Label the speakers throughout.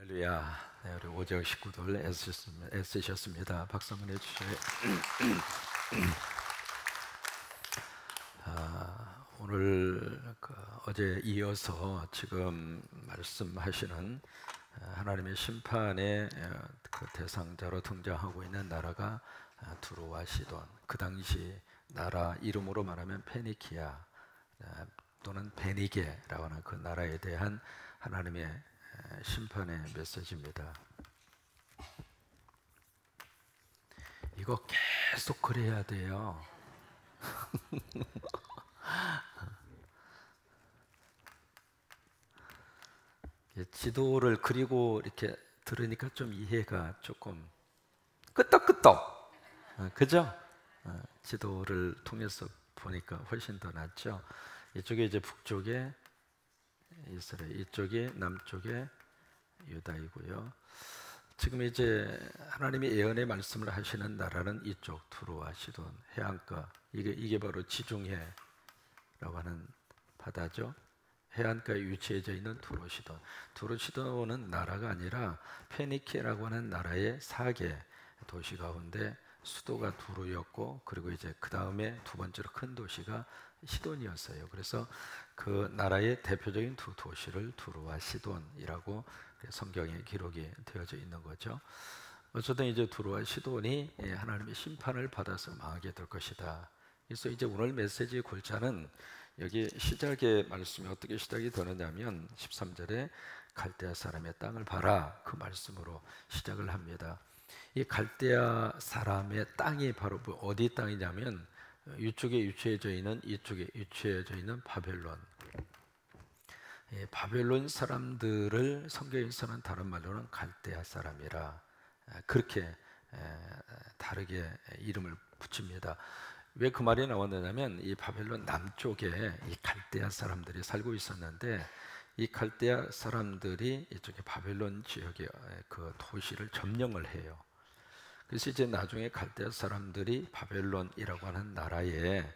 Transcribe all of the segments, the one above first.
Speaker 1: 할렐루야. 네, 우리 오재혁 식구들 애쓰셨습니다. 박수 한번 해주셔요. 오늘 어제 이어서 지금 말씀하시는 하나님의 심판의 그 대상자로 등장하고 있는 나라가 두로와 시돈. 그 당시 나라 이름으로 말하면 페니키아 또는 베니게라고 하는 그 나라에 대한 하나님의 심판의 메시지입니다. 이거 계속 그래야 돼요. 지도를 그리고 이렇게 들으니까 좀 이해가 조금 끄떡끄떡, 그죠? 지도를 통해서 보니까 훨씬 더 낫죠. 이쪽에 이제 북쪽에 이스라엘, 이쪽이 남쪽에 유다이고요. 지금 이제 하나님이 예언의 말씀을 하시는 나라는 이쪽 두로와 시돈 해안가, 이게 바로 지중해라고 하는 바다죠. 해안가에 위치해져 있는 두로 시돈. 두로 시돈은 나라가 아니라 페니키라고 하는 나라의 4개 도시 가운데 수도가 두로였고, 그리고 이제 그 다음에 두 번째로 큰 도시가 시돈이었어요. 그래서 그 나라의 대표적인 두 도시를 두로와 시돈이라고 성경에 기록이 되어져 있는 거죠. 어쨌든 이제 두로와 시돈이 하나님의 심판을 받아서 망하게 될 것이다. 그래서 이제 오늘 메시지 골자는 여기 시작의 말씀이 어떻게 시작이 되느냐면 13절에 갈대아 사람의 땅을 봐라, 그 말씀으로 시작을 합니다. 이 갈대아 사람의 땅이 바로 어디 땅이냐면 이쪽에 위치해져 있는, 이쪽에 위치해져 있는 바벨론. 바벨론 사람들을 성경에서는 다른 말로는 갈대아 사람이라 그렇게 다르게 이름을 붙입니다. 왜 그 말이 나왔느냐면 이 바벨론 남쪽에 이 갈대아 사람들이 살고 있었는데, 이 갈대아 사람들이 이쪽에 바벨론 지역의 그 도시를 점령을 해요. 그래서 이제 나중에 갈대아 사람들이 바벨론이라고 하는 나라에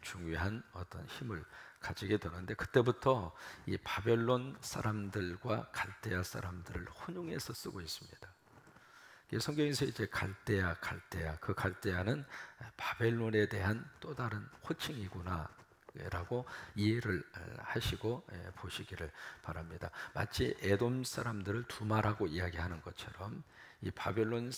Speaker 1: 중요한 어떤 힘을 가지게 되는데, 그때부터 이 바벨론 사람들과 갈대아 사람들을 혼용해서 쓰고 있습니다. 성경에서 이제 갈대아, 그 갈대아는 바벨론에 대한 또 다른 호칭이구나 라고 이해를 하시고 보시기를 바랍니다. 마치 에돔 사람들을 두마라고 이야기하는 것처럼 이 바벨론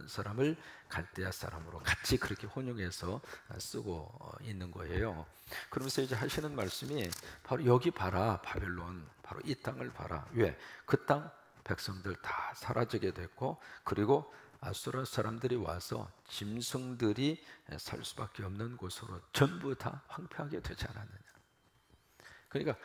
Speaker 1: 사람을 갈대아 사람으로 같이 그렇게 혼용해서 쓰고 있는 거예요. 그러면서 이제 하시는 말씀이 바로 여기 봐라, 바벨론, 바로 이 땅을 봐라. 왜? 그 땅 백성들 다 사라지게 됐고, 그리고 아수라 사람들이 와서 짐승들이 살 수밖에 없는 곳으로 전부 다 황폐하게 되지 않았느냐. 그러니까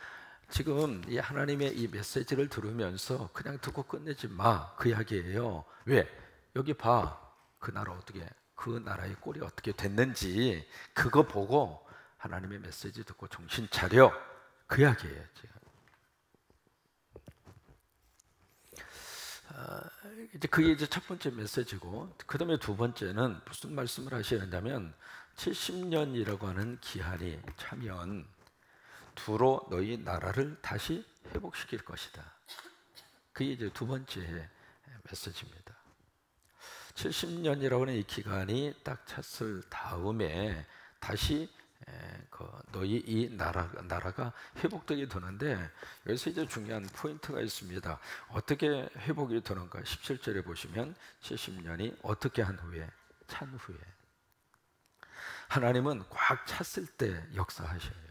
Speaker 1: 지금 이 하나님의 이 메시지를 들으면서 그냥 듣고 끝내지 마, 그 이야기예요. 왜? 여기 봐, 그 나라 어떻게, 그 나라의 꼴이 어떻게 됐는지 그거 보고 하나님의 메시지 듣고 정신 차려, 그 이야기예요. 지금. 이제 그게 이제 첫 번째 메시지고, 그 다음에 두 번째는 무슨 말씀을 하시느냐면 70년이라고 하는 기한이 차면 두로 너희 나라를 다시 회복시킬 것이다. 그게 이제 두 번째 메시지입니다. 70년이라고 하는 이 기간이 딱 찼을 다음에 다시 너희 이 나라가 회복되게 되는데, 여기서 이제 중요한 포인트가 있습니다. 어떻게 회복이 되는가? 17절에 보시면 70년이 어떻게 한 후에, 찬 후에 하나님은 꽉 찼을 때 역사하셔요.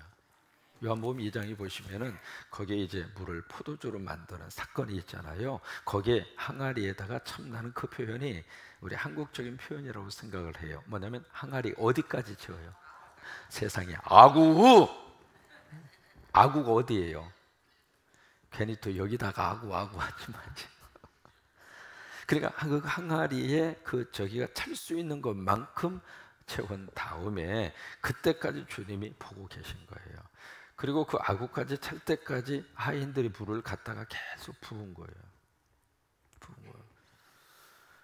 Speaker 1: 요한복음 2장에 보시면은 거기에 이제 물을 포도주로 만드는 사건이 있잖아요. 거기에 항아리에다가 참나는 그 표현이 우리 한국적인 표현이라고 생각을 해요. 뭐냐면 항아리 어디까지 채워요? 세상에 아구, 아구가 어디예요? 괜히 또 여기다가 아구 하지 마지. 그러니까 그 항아리에 그 저기가 찰 수 있는 것만큼 채운 다음에 그때까지 주님이 보고 계신 거예요. 그리고 그 아구까지 찰 때까지 하인들이 불을 갖다가 계속 부은 거예요.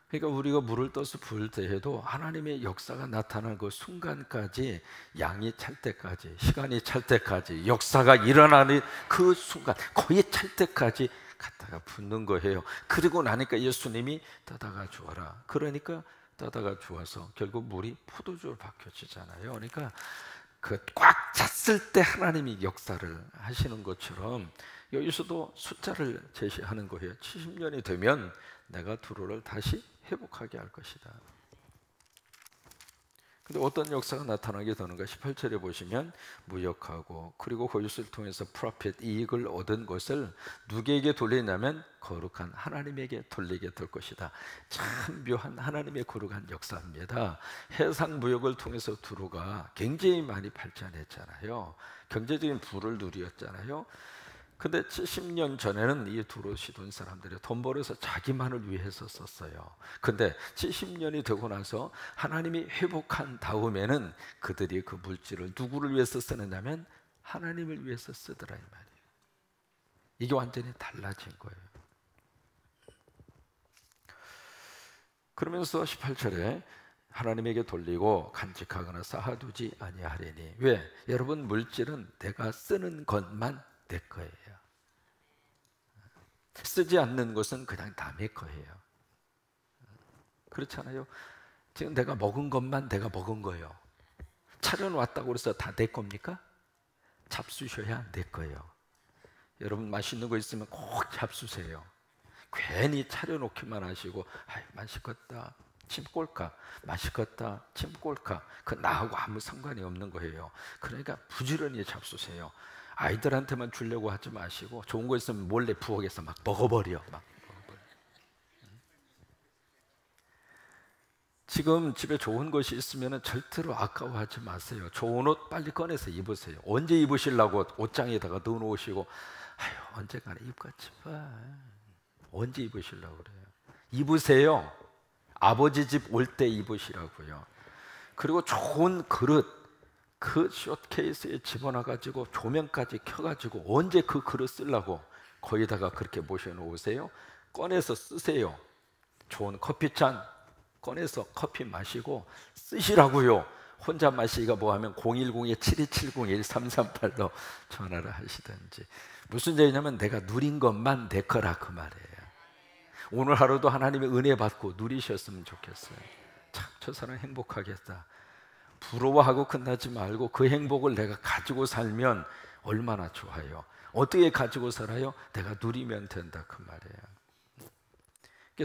Speaker 1: 그러니까 우리가 물을 떠서 부을 때에도 하나님의 역사가 나타나는 그 순간까지, 양이 찰 때까지, 시간이 찰 때까지, 역사가 일어나는 그 순간, 거의 찰 때까지 갖다가 붓는 거예요. 그리고 나니까 예수님이 떠다가 주어라. 그러니까 떠다가 주어서 결국 물이 포도주로 바뀌어지잖아요. 그러니까 그 꽉 찼을 때 하나님이 역사를 하시는 것처럼 여기서도 숫자를 제시하는 거예요. 70년이 되면 내가 두로를 다시 회복하게 할 것이다. 근데 어떤 역사가 나타나게 되는가? 18절에 보시면 무역하고 그리고 그것을 통해서 프로핏 이익을 얻은 것을 누구에게 돌리냐면 거룩한 하나님에게 돌리게 될 것이다. 참 묘한 하나님의 거룩한 역사입니다. 해상 무역을 통해서 두로가 굉장히 많이 발전했잖아요. 경제적인 부를 누렸잖아요. 근데 70년 전에는 이 두로 시돈 사람들이 돈 벌어서 자기만을 위해서 썼어요. 근데 70년이 되고 나서 하나님이 회복한 다음에는 그들이 그 물질을 누구를 위해서 쓰느냐면 하나님을 위해서 쓰더라 이 말이에요. 이게 완전히 달라진 거예요. 그러면서 18절에 하나님에게 돌리고 간직하거나 쌓아두지 아니하리니. 왜? 여러분, 물질은 내가 쓰는 것만 내 거예요. 쓰지 않는 것은 그냥 남의 거예요. 그렇잖아요. 지금 내가 먹은 것만 내가 먹은 거예요. 차려놨다고 해서 다 내 겁니까? 잡수셔야 내 거예요. 여러분 맛있는 거 있으면 꼭 잡수세요. 괜히 차려놓기만 하시고 맛있겠다 침 꼴까, 맛있겠다 침 꼴까, 그 나하고 아무 상관이 없는 거예요. 그러니까 부지런히 잡수세요. 아이들한테만 주려고 하지 마시고 좋은 거 있으면 몰래 부엌에서 막 먹어버려. 지금 집에 좋은 것이 있으면 절대로 아까워하지 마세요. 좋은 옷 빨리 꺼내서 입으세요. 언제 입으시려고 옷장에다가 넣어놓으시고 언젠가는 입겠지 봐. 언제 입으시려고 그래요? 입으세요. 아버지 집 올 때 입으시라고요. 그리고 좋은 그릇 그 숏케이스에 집어넣어가지고 조명까지 켜가지고 언제 그 그릇 쓰려고 거기다가 그렇게 모셔놓으세요? 꺼내서 쓰세요. 좋은 커피잔 꺼내서 커피 마시고 쓰시라고요. 혼자 마시기가 뭐하면 010-7270-1338로 전화를 하시든지. 무슨 얘기냐면 내가 누린 것만 내 거라 그 말이에요. 오늘 하루도 하나님의 은혜 받고 누리셨으면 좋겠어요. 참 저 사람 행복하겠다. 부러워하고 끝나지 말고 그 행복을 내가 가지고 살면 얼마나 좋아요. 어떻게 가지고 살아요? 내가 누리면 된다 그 말이에요.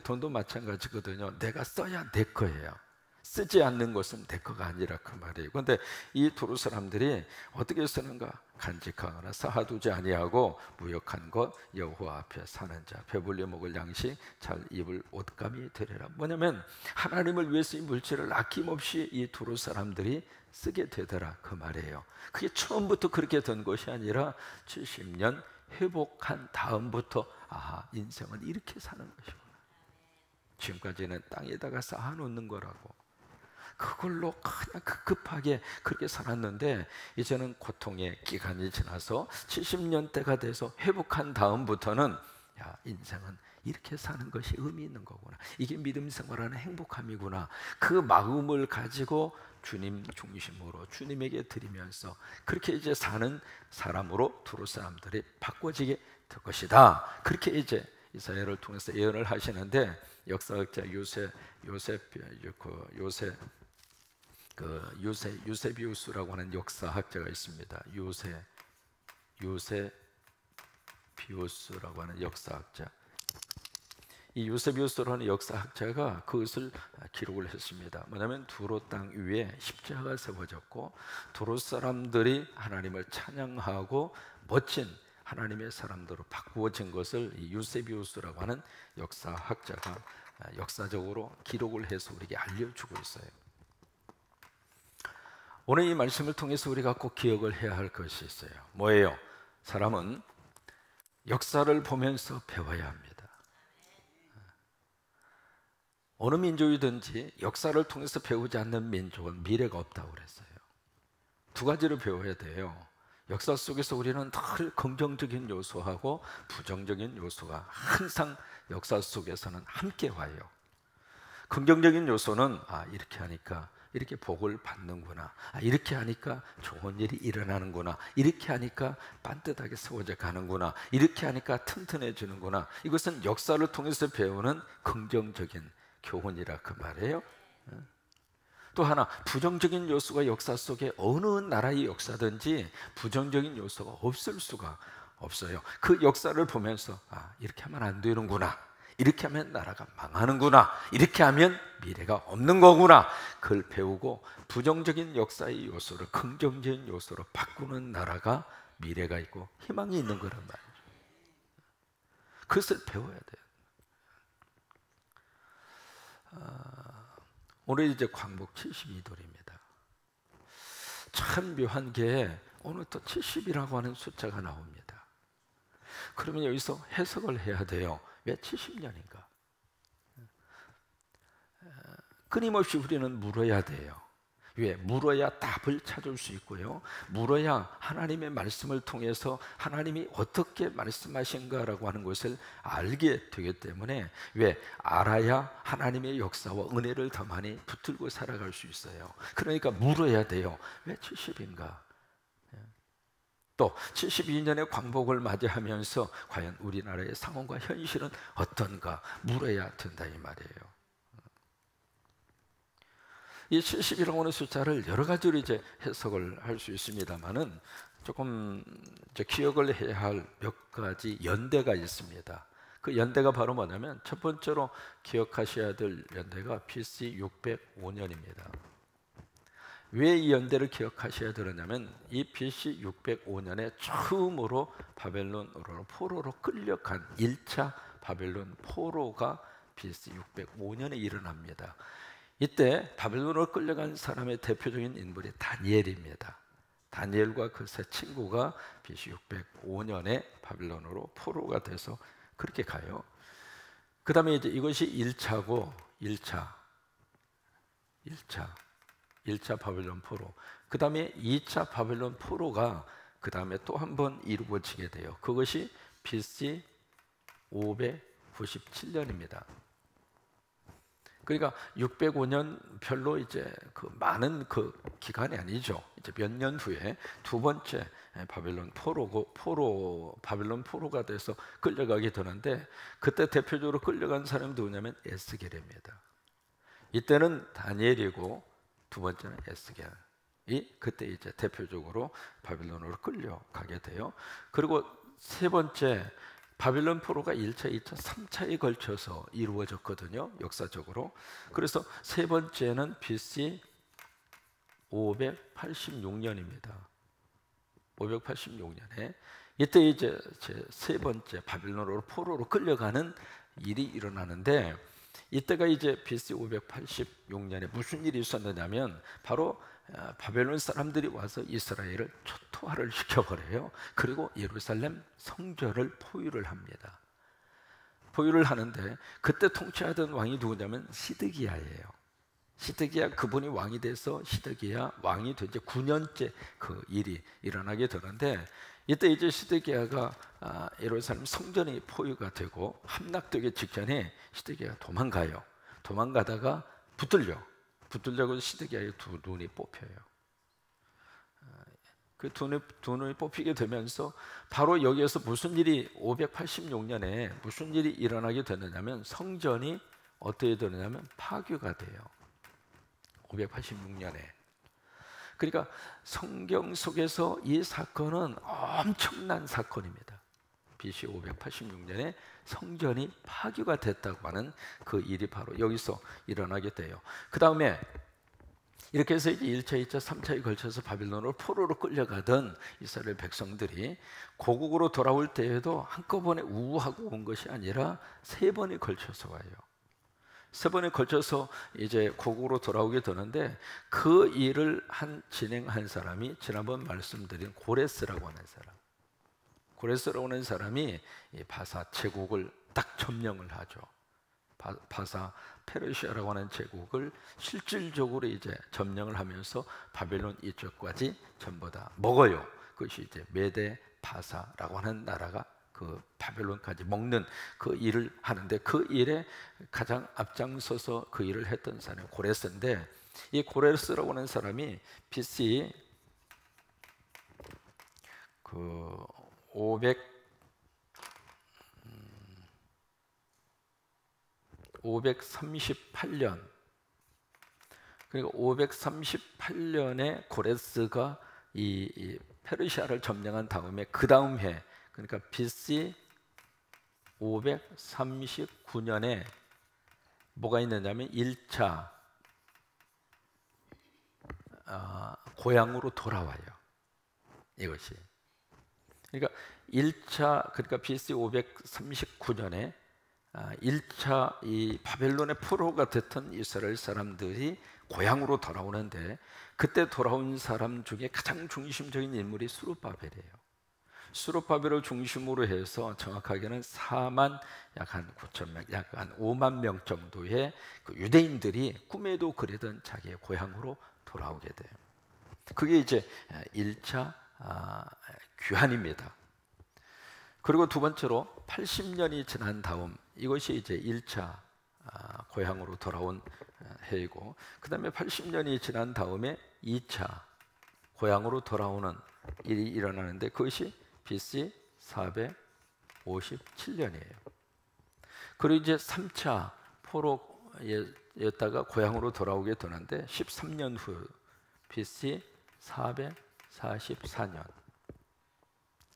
Speaker 1: 돈도 마찬가지거든요. 내가 써야 내 거예요. 쓰지 않는 것은 내 거가 아니라 그 말이에요. 그런데 이 두루 사람들이 어떻게 쓰는가? 간직하거나 쌓아두지 아니하고 무역한 것 여호와 앞에 사는 자 배불리 먹을 양식 잘 입을 옷감이 되리라. 뭐냐면 하나님을 위해서 이 물질을 아낌없이 이 두루 사람들이 쓰게 되더라 그 말이에요. 그게 처음부터 그렇게 된 것이 아니라 70년 회복한 다음부터 인생은 이렇게 사는 것이구나. 지금까지는 땅에다가 쌓아놓는 거라고 그걸로 그냥 급하게 그렇게 살았는데 이제는 고통의 기간이 지나서 70년대가 돼서 회복한 다음부터는 인생은 이렇게 사는 것이 의미 있는 거구나. 이게 믿음 생활하는 행복함이구나. 그 마음을 가지고 주님 중심으로 주님에게 드리면서 그렇게 이제 사는 사람으로 두루 사람들이 바꿔지게 될 것이다. 그렇게 이제 이사야를 통해서 예언을 하시는데 역사학자 유세비우스라고 하는 역사학자가 있습니다. 유세비우스라고 하는 역사학자. 이 유세비우스라는 역사학자가 그것을 기록을 했습니다. 뭐냐면 두로 땅 위에 십자가가 세워졌고 두로 사람들이 하나님을 찬양하고 멋진 하나님의 사람들로 바꾸어진 것을 이 유세비우스라고 하는 역사학자가 역사적으로 기록을 해서 우리에게 알려주고 있어요. 오늘 이 말씀을 통해서 우리가 꼭 기억을 해야 할 것이 있어요. 뭐예요? 사람은 역사를 보면서 배워야 합니다. 어느 민족이든지 역사를 통해서 배우지 않는 민족은 미래가 없다고 그랬어요. 두 가지를 배워야 돼요. 역사 속에서 우리는 늘 긍정적인 요소하고 부정적인 요소가 항상 역사 속에서는 함께 와요. 긍정적인 요소는 이렇게 하니까 이렇게 복을 받는구나. 이렇게 하니까 좋은 일이 일어나는구나. 이렇게 하니까 반듯하게 세워져 가는구나. 이렇게 하니까 튼튼해지는구나. 이것은 역사를 통해서 배우는 긍정적인 교훈이라 그 말이에요. 또 하나, 부정적인 요소가 역사 속에 어느 나라의 역사든지 부정적인 요소가 없을 수가 없어요. 그 역사를 보면서 이렇게 하면 안 되는구나, 이렇게 하면 나라가 망하는구나, 이렇게 하면 미래가 없는 거구나, 그걸 배우고 부정적인 역사의 요소를 긍정적인 요소로 바꾸는 나라가 미래가 있고 희망이 있는 거란 말이에요. 그것을 배워야 돼요. 오늘 이제 광복 72돌입니다. 참 묘한 게 오늘 또 70이라고 하는 숫자가 나옵니다. 그러면 여기서 해석을 해야 돼요. 왜 70년인가? 끊임없이 우리는 물어야 돼요. 왜? 물어야 답을 찾을 수 있고요, 물어야 하나님의 말씀을 통해서 하나님이 어떻게 말씀하신가라고 하는 것을 알게 되기 때문에, 왜? 알아야 하나님의 역사와 은혜를 더 많이 붙들고 살아갈 수 있어요. 그러니까 물어야 돼요. 왜 70인가? 또 72년의 광복을 맞이하면서 과연 우리나라의 상황과 현실은 어떤가 물어야 된다 이 말이에요. 이 70이라고 하는 숫자를 여러 가지로 이제 해석을 할 수 있습니다만은, 조금 이제 기억을 해야 할 몇 가지 연대가 있습니다. 그 연대가 바로 뭐냐면, 첫 번째로 기억하셔야 될 연대가 BC 605년입니다. 왜 이 연대를 기억하셔야 되느냐면, 이 BC 605년에 처음으로 바벨론으로 포로로 끌려간 1차 바벨론 포로가 BC 605년에 일어납니다. 이때 바벨론으로 끌려간 사람의 대표적인 인물이 다니엘입니다. 다니엘과 그 세 친구가 BC 605년에 바벨론으로 포로가 돼서 그렇게 가요. 그 다음에 이제 이것이 1차고 1차 바벨론 포로, 그 다음에 2차 바벨론 포로가 그 다음에 또 한 번 이루어지게 돼요. 그것이 BC 597년입니다. 그러니까 605년 별로 이제 그 많은 그 기간이 아니죠. 이제 몇 년 후에 두 번째 바벨론 바벨론 포로가 돼서 끌려가게 되는데, 그때 대표적으로 끌려간 사람이 누구냐면 에스겔입니다. 이때는 다니엘이고 두 번째는 에스겔이 그때 이제 대표적으로 바벨론으로 끌려가게 돼요. 그리고 세 번째 바벨론 포로가 1차, 2차, 3차에 걸쳐서 이루어졌거든요, 역사적으로. 그래서 세 번째는 BC 586년입니다. 586년에 이때 이제 제 세 번째 바벨론으로 포로로 끌려가는 일이 일어나는데, 이때가 이제 BC 586년에 무슨 일이 있었느냐면, 바로 바벨론 사람들이 와서 이스라엘을 초토화를 시켜버려요. 그리고 예루살렘 성전을 포위를 합니다. 포위를 하는데, 그때 통치하던 왕이 누구냐면 시드기야예요. 시드기야, 그분이 왕이 돼서 시드기야 왕이 된 지 9년째 그 일이 일어나게 되는데, 이때 이제 시드기야가 예루살렘 성전이 포위가 되고 함락되기 직전에 시드기야가 도망가요. 도망가다가 붙들려고 시드기야의 두 눈이 뽑혀요. 그 두 눈이 뽑히게 되면서 바로 여기에서 무슨 일이 586년에 무슨 일이 일어나게 되느냐면, 성전이 어떻게 되느냐면 파괴가 돼요. 586년에. 그러니까 성경 속에서 이 사건은 엄청난 사건입니다. BC 586년에 성전이 파괴가 됐다고 하는 그 일이 바로 여기서 일어나게 돼요. 그 다음에 이렇게 해서 이제 1차, 2차, 3차에 걸쳐서 바빌론으로 포로로 끌려가던 이스라엘 백성들이 고국으로 돌아올 때에도 한꺼번에 우하고 온 것이 아니라 세 번에 걸쳐서 와요. 세 번에 걸쳐서 이제 고국으로 돌아오게 되는데, 그 일을 진행한 사람이 지난번 말씀드린 고레스라고 하는 사람. 고레스라고 하는 사람이 이 바사 제국을 딱 점령을 하죠. 바사 페르시아라고 하는 제국을 실질적으로 이제 점령을 하면서 바벨론 이쪽까지 전부 다 먹어요. 그것이 이제 메데 바사라고 하는 나라가 그 바벨론까지 먹는 그 일을 하는데, 그 일에 가장 앞장서서 그 일을 했던 사람이 고레스인데, 이 고레스라고 하는 사람이 BC 538년, 그러니까 538년에 고레스가 이 페르시아를 점령한 다음에 그 다음 해, 그러니까 BC 539년에 뭐가 있느냐면 1차 고향으로 돌아와요. 이것이. 그러니까 1차, 그러니까 BC 539년에 1차 이 바벨론의 포로가 됐던 이스라엘 사람들이 고향으로 돌아오는데, 그때 돌아온 사람 중에 가장 중심적인 인물이 수르바벨이에요. 수르바벨을 중심으로 해서 정확하게는 4만 약 한 9천 명, 약 한 5만 명 정도의 그 유대인들이 꿈에도 그리던 자기의 고향으로 돌아오게 돼요. 그게 이제 1차 귀환입니다. 그리고 두 번째로 80년이 지난 다음, 이것이 이제 1차 고향으로 돌아온 해이고, 그 다음에 80년이 지난 다음에 2차 고향으로 돌아오는 일이 일어나는데, 그것이 BC 457년이에요. 그리고 이제 3차 포로였다가 고향으로 돌아오게 되는데 13년 후 BC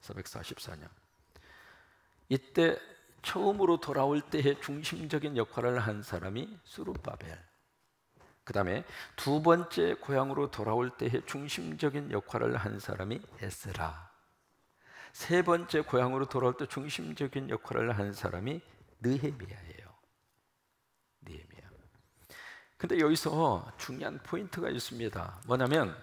Speaker 1: 444년 이때 처음으로 돌아올 때의 중심적인 역할을 한 사람이 수르바벨, 그 다음에 두 번째 고향으로 돌아올 때의 중심적인 역할을 한 사람이 에스라, 세 번째 고향으로 돌아올 때 중심적인 역할을 한 사람이 느헤미야예요. 느헤미야. 근데 여기서 중요한 포인트가 있습니다. 뭐냐면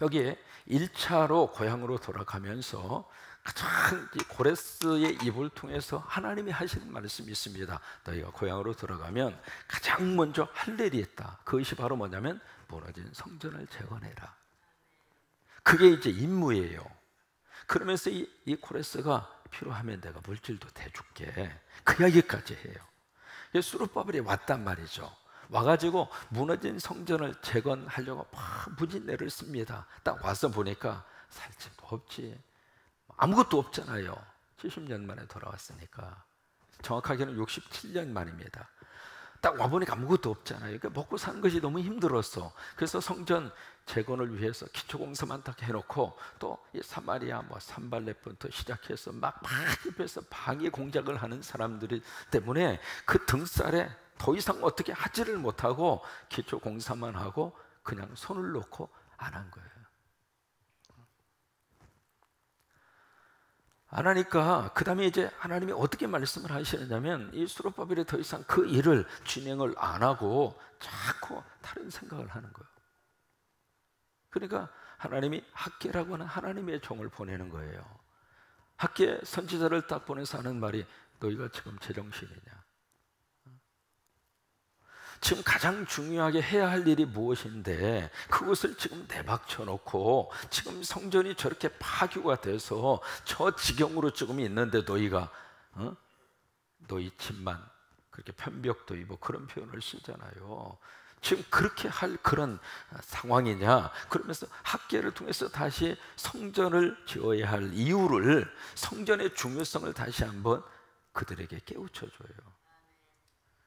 Speaker 1: 여기에 1차로 고향으로 돌아가면서 가장 고레스의 입을 통해서 하나님이 하시는 말씀이 있습니다. 너희가 고향으로 돌아가면 가장 먼저 할 일이 있다. 그것이 바로 뭐냐면 무너진 성전을 재건해라. 그게 이제 임무예요. 그러면서 이 고레스가 필요하면 내가 물질도 대줄게, 그 이야기까지 해요. 수르바벨이 왔단 말이죠. 와가지고 무너진 성전을 재건하려고 막 무진내를 씁니다. 딱 와서 보니까 살 집도 없지, 아무것도 없잖아요. 70년 만에 돌아왔으니까. 정확하게는 67년 만입니다. 딱 와보니까 아무것도 없잖아요. 그러니까 먹고 사는 것이 너무 힘들었어. 그래서 성전 재건을 위해서 기초공사만 딱 해놓고, 또 이 사마리아 산발렛부터 시작해서 막 입에서 방해 공작을 하는 사람들이 때문에 그 등살에 더 이상 어떻게 하지를 못하고 기초공사만 하고 그냥 손을 놓고 안 한 거예요. 안 하니까 그 다음에 이제 하나님이 어떻게 말씀을 하시느냐면, 이 수르바벨이 더 이상 그 일을 진행을 안 하고 자꾸 다른 생각을 하는 거예요. 그러니까 하나님이 학개라고 하는 하나님의 종을 보내는 거예요. 학개 선지자를 딱 보내서 하는 말이, 너희가 지금 제정신이냐? 지금 가장 중요하게 해야 할 일이 무엇인데 그것을 지금 내박쳐 놓고 지금 성전이 저렇게 파괴가 돼서 저 지경으로 지금 있는데 너희가 너희 집만 그렇게 편벽도 입어, 그런 표현을 쓰잖아요. 지금 그렇게 할 그런 상황이냐? 그러면서 학개를 통해서 다시 성전을 지어야 할 이유를, 성전의 중요성을 다시 한번 그들에게 깨우쳐줘요.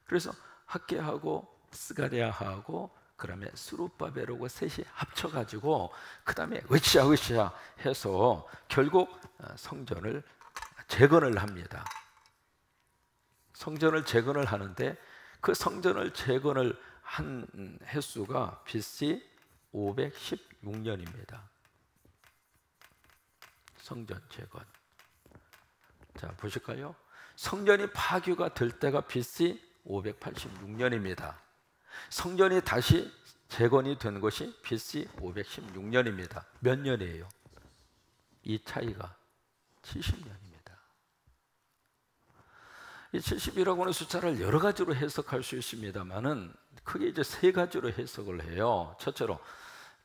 Speaker 1: 그래서 학개하고 스가랴하고 그다음에 스룹바벨하고 셋이 합쳐가지고 그 다음에 으쌰으쌰 해서 결국 성전을 재건을 합니다. 성전을 재건을 하는데, 그 성전을 재건을 한 횟수가 BC 516년입니다. 성전 재건. 자, 보실까요? 성전이 파괴가 될 때가 BC 586년입니다. 성전이 다시 재건이 된 것이 BC 516년입니다. 몇 년이에요? 이 차이가 70년입니다. 이 70이라고 하는 숫자를 여러 가지로 해석할 수 있습니다만은 크게 이제 세 가지로 해석을 해요. 첫째로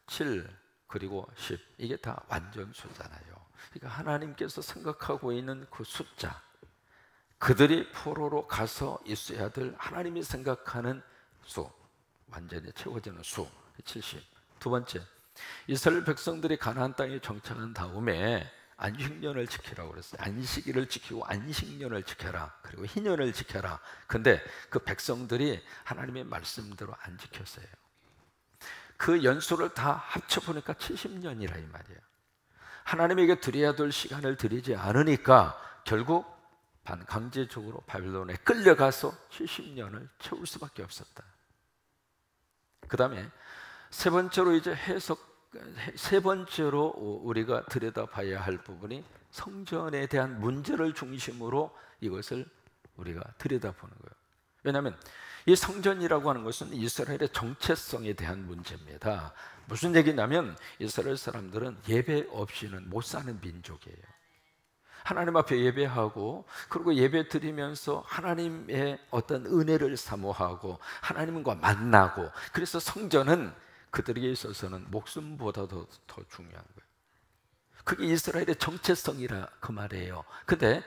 Speaker 1: 7 그리고 10, 이게 다 완전수잖아요. 그러니까 하나님께서 생각하고 있는 그 숫자, 그들이 포로로 가서 있어야 될 하나님이 생각하는 수, 완전히 채워지는 수 70. 두 번째, 이스라엘 백성들이 가나안 땅에 정착한 다음에 안식년을 지키라고 그랬어요. 안식일을 지키고 안식년을 지켜라. 그리고 희년을 지켜라. 근데 그 백성들이 하나님의 말씀대로 안 지켰어요. 그 연수를 다 합쳐보니까 70년이라 이 말이에요. 하나님에게 드려야 될 시간을 드리지 않으니까 결국 반강제적으로 바벨론에 끌려가서 70년을 채울 수밖에 없었다. 그 다음에 세 번째로 우리가 들여다봐야 할 부분이 성전에 대한 문제를 중심으로 이것을 우리가 들여다보는 거예요. 왜냐하면 이 성전이라고 하는 것은 이스라엘의 정체성에 대한 문제입니다. 무슨 얘기냐면 이스라엘 사람들은 예배 없이는 못 사는 민족이에요. 하나님 앞에 예배하고 그리고 예배 드리면서 하나님의 어떤 은혜를 사모하고 하나님과 만나고, 그래서 성전은 그들에게 있어서는 목숨보다도 더 중요한 거예요. 그게 이스라엘의 정체성이라 그 말이에요. 근데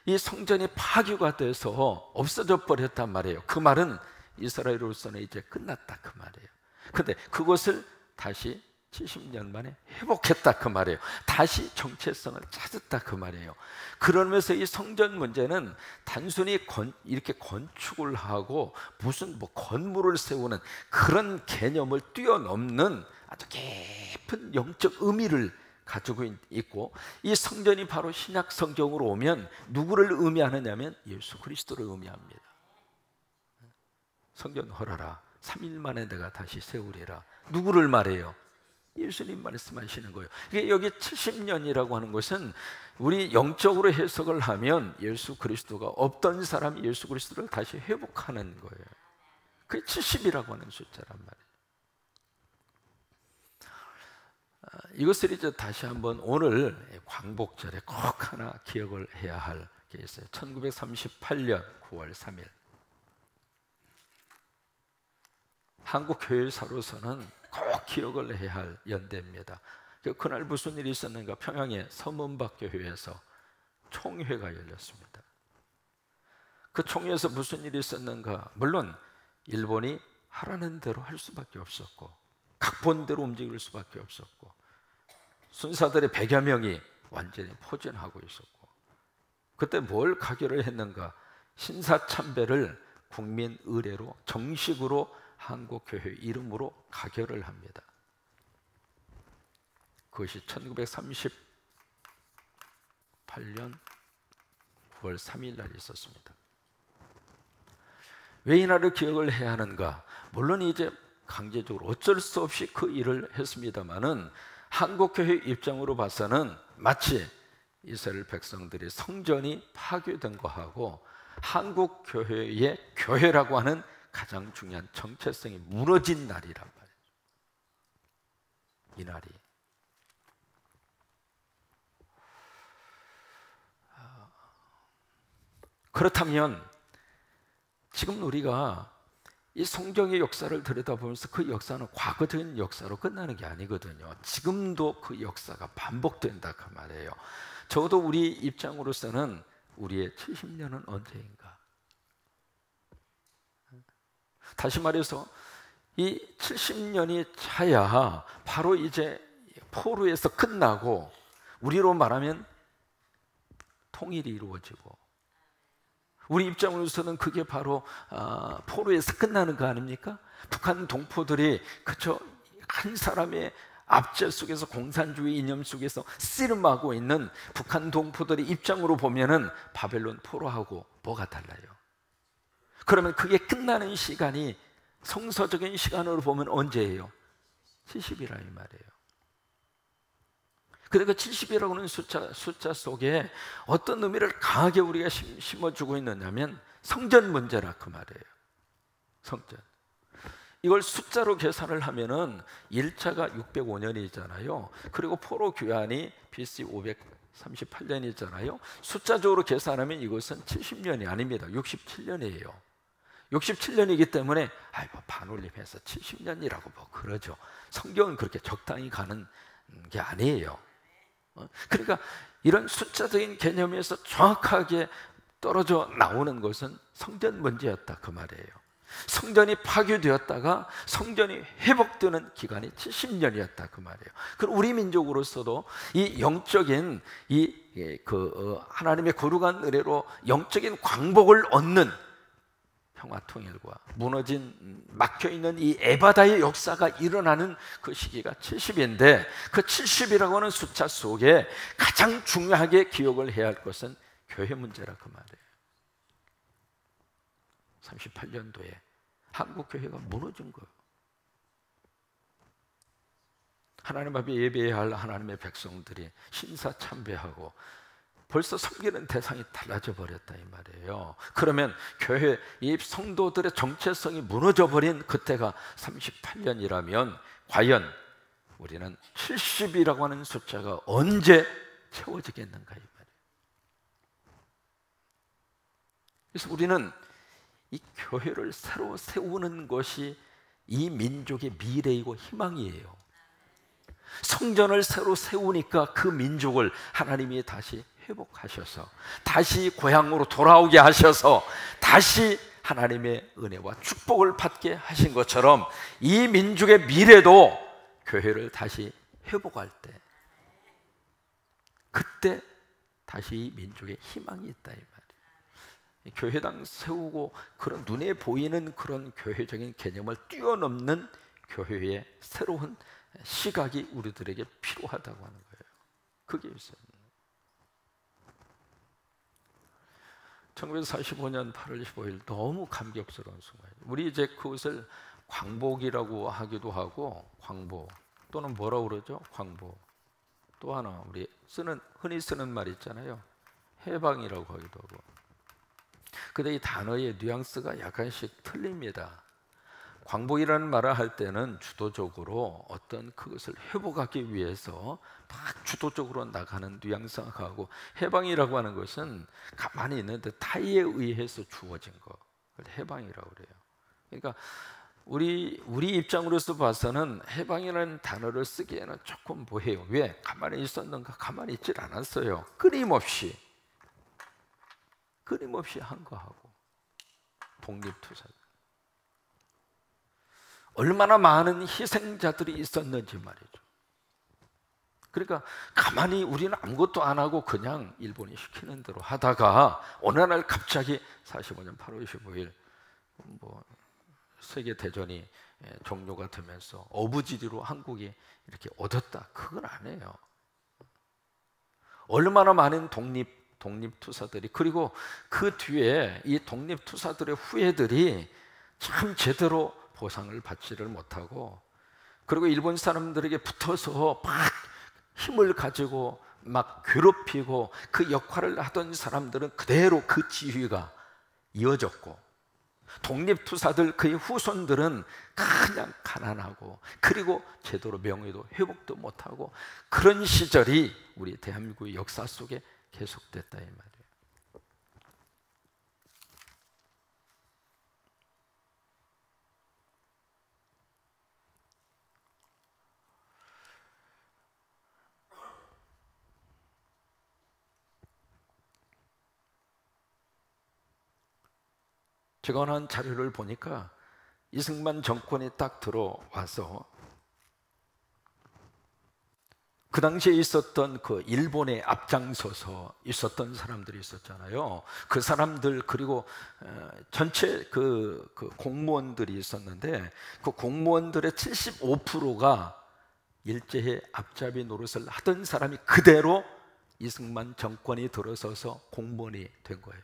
Speaker 1: 이 성전이 파괴가 돼서 없어져 버렸단 말이에요. 그 말은 이스라엘로서는 이제 끝났다 그 말이에요. 근데 그것을 다시 70년 만에 회복했다 그 말이에요. 다시 정체성을 찾았다 그 말이에요. 그러면서 이 성전 문제는 단순히 이렇게 건축을 하고 무슨 건물을 세우는 그런 개념을 뛰어넘는 아주 깊은 영적 의미를 가지고 있고, 이 성전이 바로 신약 성경으로 오면 누구를 의미하느냐면 예수 그리스도를 의미합니다. 성전 헐어라 3일 만에 내가 다시 세우리라. 누구를 말해요? 예수님 말씀하시는 거예요. 여기 70년이라고 하는 것은 우리 영적으로 해석을 하면 예수 그리스도가 없던 사람 예수 그리스도를 다시 회복하는 거예요. 그게 70이라고 하는 숫자란 말이에요. 이것을 이제 다시 한번 오늘 광복절에 꼭 하나 기억을 해야 할 게 있어요. 1938년 9월 3일 한국 교회사로서는 꼭 기억을 해야 할 연대입니다. 그날 무슨 일이 있었는가? 평양의 서문박교회에서 총회가 열렸습니다. 그 총회에서 무슨 일이 있었는가? 물론 일본이 하라는 대로 할 수밖에 없었고 각본대로 움직일 수밖에 없었고 순사들의 100여 명이 완전히 포진하고 있었고, 그때 뭘 가결을 했는가? 신사참배를 국민 의례로 정식으로 한국교회 이름으로 가결을 합니다. 그것이 1938년 9월 3일 날 있었습니다. 왜 이 날을 기억을 해야 하는가? 물론 이제 강제적으로 어쩔 수 없이 그 일을 했습니다마는 한국교회 입장으로 봐서는 마치 이스라엘 백성들이 성전이 파괴된 거하고 한국교회의 교회라고 하는 가장 중요한 정체성이 무너진 날이란 말이에요. 이 날이. 그렇다면 지금 우리가 이 성경의 역사를 들여다보면서 그 역사는 과거적인 역사로 끝나는 게 아니거든요. 지금도 그 역사가 반복된다 그 말이에요. 적어도 우리 입장으로서는 우리의 70년은 언제인가? 다시 말해서 이 70년이 차야 바로 이제 포로에서 끝나고 우리로 말하면 통일이 이루어지고, 우리 입장으로서는 그게 바로 포로에서 끝나는 거 아닙니까? 북한 동포들이 그저 한 사람의 압제 속에서 공산주의 이념 속에서 씨름하고 있는 북한 동포들의 입장으로 보면은 바벨론 포로하고 뭐가 달라요? 그러면 그게 끝나는 시간이 성서적인 시간으로 보면 언제예요? 70이라 이 말이에요. 그런데 그 70이라고 하는 숫자 속에 어떤 의미를 강하게 우리가 심어주고 있느냐면 성전 문제라 그 말이에요. 성전. 이걸 숫자로 계산을 하면은 1차가 605년이잖아요. 그리고 포로 귀환이 BC 538년이잖아요. 숫자적으로 계산하면 이것은 70년이 아닙니다. 67년이에요. 67년이기 때문에 반올림해서 70년이라고 뭐 그러죠. 성경은 그렇게 적당히 가는 게 아니에요. 그러니까 이런 숫자적인 개념에서 정확하게 떨어져 나오는 것은 성전 문제였다 그 말이에요. 성전이 파괴되었다가 성전이 회복되는 기간이 70년이었다 그 말이에요. 그럼 우리 민족으로서도 이 영적인 하나님의 거룩한 은혜로 영적인 광복을 얻는 평화 통일과 무너진 막혀있는 이 에바다의 역사가 일어나는 그 시기가 70인데, 그 70이라고 하는 숫자 속에 가장 중요하게 기억을 해야 할 것은 교회 문제라 그 말이에요. 38년도에 한국 교회가 무너진 거예요. 하나님 앞에 예배해야 할 하나님의 백성들이 신사참배하고 벌써 섬기는 대상이 달라져 버렸다 이 말이에요. 그러면 교회 이 성도들의 정체성이 무너져 버린 그때가 38년이라면 과연 우리는 70이라고 하는 숫자가 언제 채워지겠는가 이 말이에요. 그래서 우리는 이 교회를 새로 세우는 것이 이 민족의 미래이고 희망이에요. 성전을 새로 세우니까 그 민족을 하나님이 다시 회복하셔서 다시 고향으로 돌아오게 하셔서 다시 하나님의 은혜와 축복을 받게 하신 것처럼 이 민족의 미래도 교회를 다시 회복할 때, 그때 다시 이 민족의 희망이 있다 이 말이에요. 교회당 세우고 그런 눈에 보이는 그런 교회적인 개념을 뛰어넘는 교회의 새로운 시각이 우리들에게 필요하다고 하는 거예요. 그게 있어요. 1945년 8월 15일 너무 감격스러운 순간이에요. 우리 이제 그것을 광복이라고 하기도 하고, 광복 또는 뭐라고 그러죠? 광복. 또 하나 우리 흔히 쓰는 말 있잖아요. 해방이라고 하기도 하고. 근데 이 단어의 뉘앙스가 약간씩 틀립니다. 광복이라는 말을 할 때는 주도적으로 어떤 그것을 회복하기 위해서 막 주도적으로 나가는 뉘앙스가 가고, 해방이라고 하는 것은 가만히 있는데 타의에 의해서 주어진 거, 그걸 해방이라고 그래요. 그러니까 우리 입장으로서 봐서는 해방이라는 단어를 쓰기에는 조금 뭐해요. 왜? 가만히 있었는가? 가만히 있질 않았어요. 끊임없이 한 거하고. 독립투사 얼마나 많은 희생자들이 있었는지 말이죠. 그러니까 가만히 우리는 아무것도 안 하고 그냥 일본이 시키는 대로 하다가 어느 날 갑자기 45년 8월 25일 세계 대전이 종료가 되면서 어부지리로 한국이 이렇게 얻었다, 그건 아니에요. 얼마나 많은 독립투사들이, 그리고 그 뒤에 이 독립투사들의 후예들이 참 제대로 보상을 받지를 못하고, 그리고 일본 사람들에게 붙어서 막 힘을 가지고 막 괴롭히고, 그 역할을 하던 사람들은 그대로 그 지위가 이어졌고, 독립투사들 그의 후손들은 그냥 가난하고, 그리고 제대로 명예도 회복도 못하고, 그런 시절이 우리 대한민국의 역사 속에 계속됐다 이 말이에요. 제가 한 자료를 보니까 이승만 정권이 딱 들어와서 그 당시에 있었던 그 일본에 앞장서서 있었던 사람들이 있었잖아요. 그 사람들, 그리고 전체 그 공무원들이 있었는데, 그 공무원들의 75%가 일제의 앞잡이 노릇을 하던 사람이 그대로 이승만 정권이 들어서서 공무원이 된 거예요.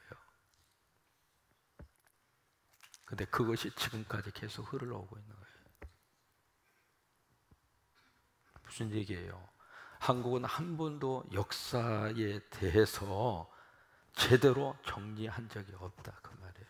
Speaker 1: 근데 그것이 지금까지 계속 흘러오고 있는 거예요. 무슨 얘기예요? 한국은 한 번도 역사에 대해서 제대로 정리한 적이 없다 그 말이에요.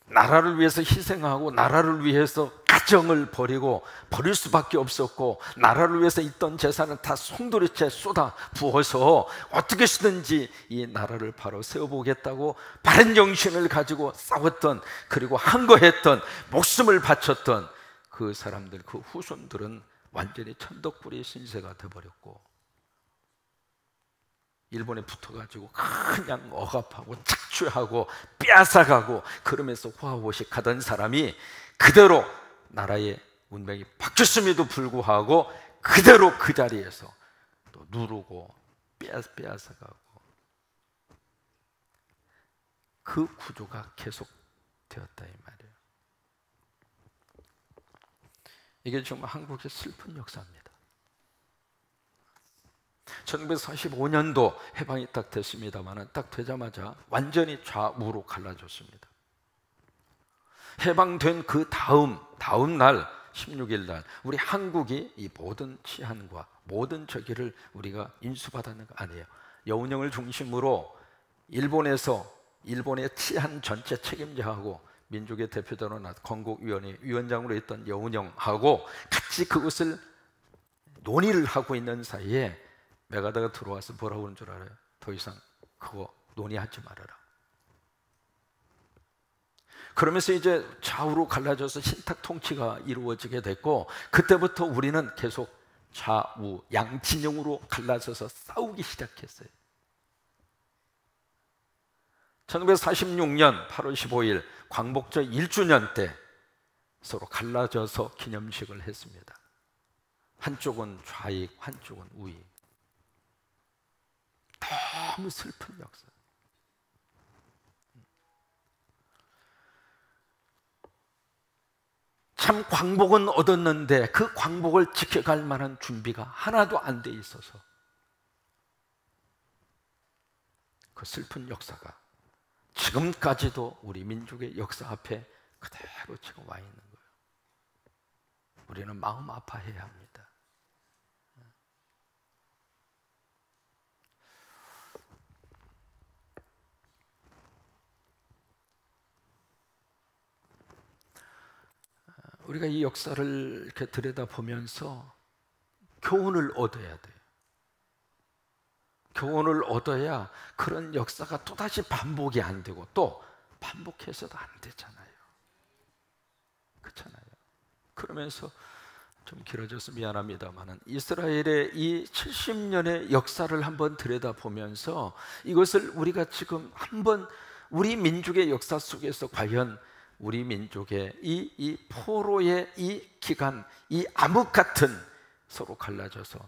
Speaker 1: 나라를 위해서 희생하고, 나라를 위해서 가정을 버리고 버릴 수밖에 없었고, 나라를 위해서 있던 재산은 다 송두리째 쏟아 부어서 어떻게 쓰든지 이 나라를 바로 세워보겠다고 바른 정신을 가지고 싸웠던, 그리고 항거했던, 목숨을 바쳤던 그 사람들, 그 후손들은 완전히 천덕꾸리 신세가 돼버렸고, 일본에 붙어가지고 그냥 억압하고 착취하고 빼앗아가고 그러면서 호화호식하던 사람이 그대로 나라의 운명이 바뀌었음에도 불구하고 그대로 그 자리에서 또 누르고 빼앗아가고 그 구조가 계속되었다 이 말이에요. 이게 정말 한국의 슬픈 역사입니다. 1945년도 해방이 딱 됐습니다만 딱 되자마자 완전히 좌우로 갈라졌습니다. 해방된 그 다음 날 16일 날 우리 한국이 이 모든 치안과 모든 저기를 우리가 인수받았는 거 아니에요. 여운형을 중심으로 일본의 치안 전체 책임자하고 민족의 대표자로 건국위원회 위원장으로 있던 여운형하고 같이 그것을 논의를 하고 있는 사이에 메가다가 들어와서 뭐라고 그러는 줄 알아요? 더 이상 그거 논의하지 말아라. 그러면서 이제 좌우로 갈라져서 신탁 통치가 이루어지게 됐고 그때부터 우리는 계속 좌우 양진영으로 갈라져서 싸우기 시작했어요. 1946년 8월 15일 광복절 1주년 때 서로 갈라져서 기념식을 했습니다. 한쪽은 좌익, 한쪽은 우익. 너무 슬픈 역사. 참 광복은 얻었는데 그 광복을 지켜갈 만한 준비가 하나도 안 돼 있어서 그 슬픈 역사가 지금까지도 우리 민족의 역사 앞에 그대로 지금 와 있는 거예요. 우리는 마음 아파해야 합니다. 우리가 이 역사를 이렇게 들여다보면서 교훈을 얻어야 돼요. 교훈을 얻어야 그런 역사가 또다시 반복이 안 되고 또 반복해서도 안 되잖아요. 그렇잖아요. 그러면서 좀 길어져서 미안합니다만 이스라엘의 이 70년의 역사를 한번 들여다보면서 이것을 우리가 지금 한번 우리 민족의 역사 속에서 과연 우리 민족의 이 포로의 이 기간, 이 암흑 같은 서로 갈라져서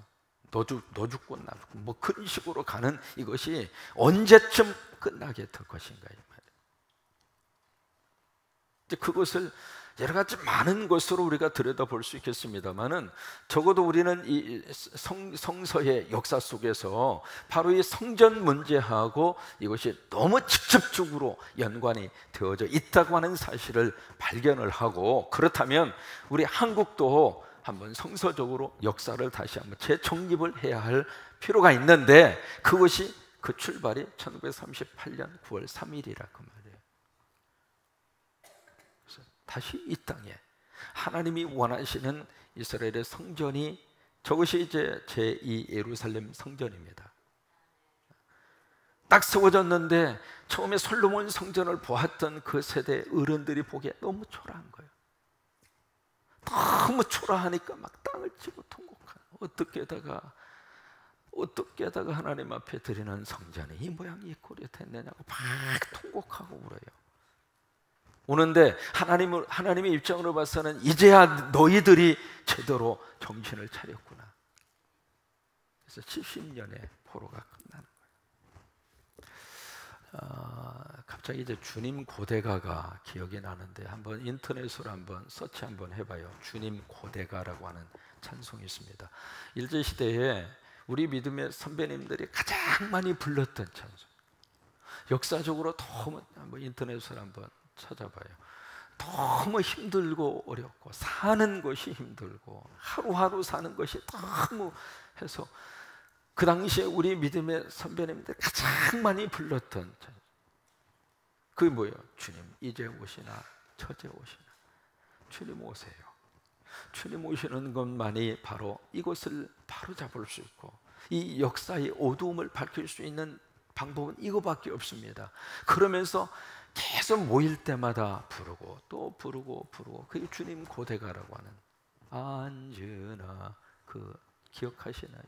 Speaker 1: 너 죽고 나 죽고 뭐 그런 식으로 가는 이것이 언제쯤 끝나게 될 것인가 이 말이에요. 이제 그것을 여러 가지 많은 것으로 우리가 들여다볼 수 있겠습니다만은 적어도 우리는 이 성서의 역사 속에서 바로 이 성전 문제하고 이것이 너무 직접적으로 연관이 되어져 있다고 하는 사실을 발견을 하고 그렇다면 우리 한국도 한번 성서적으로 역사를 다시 한번 재정립을 해야 할 필요가 있는데 그것이 그 출발이 1938년 9월 3일이라 그 말이에요. 다시 이 땅에 하나님이 원하시는 이스라엘의 성전이 저것이 이제 제2 예루살렘 성전입니다. 딱 세워졌는데 처음에 솔로몬 성전을 보았던 그 세대 어른들이 보기에 너무 초라한 거예요. 너무 초라하니까 막 땅을 치고 통곡하는 어떻게 하다가 하나님 앞에 드리는 성전이 이 모양이 이 꼴이 됐느냐고 막 통곡하고 울어요. 오는데 하나님의 입장으로 봐서는 이제야 너희들이 제대로 정신을 차렸구나. 그래서 70년의 포로가 끝나는 거예요. 갑자기 이제 주님 고대가가 기억이 나는데 한번 인터넷으로 한번 서치 한번 해봐요. 주님 고대가라고 하는 찬송이 있습니다. 일제시대에 우리 믿음의 선배님들이 가장 많이 불렀던 찬송. 역사적으로 너무 한번 인터넷으로 한번 찾아봐요. 너무 힘들고 어렵고 사는 것이 힘들고 하루하루 사는 것이 너무 해서 그 당시에 우리 믿음의 선배님들 가장 많이 불렀던 그게 뭐예요? 주님 이제 오시나 저제 오시나 주님 오세요. 주님 오시는 것만이 바로 이것을 바로 잡을 수 있고 이 역사의 어두움을 밝힐 수 있는 방법은 이거밖에 없습니다. 그러면서 계속 모일 때마다 부르고 또 부르고 그게 주님 고대가라고 하는 안즈나 그 기억하시나요?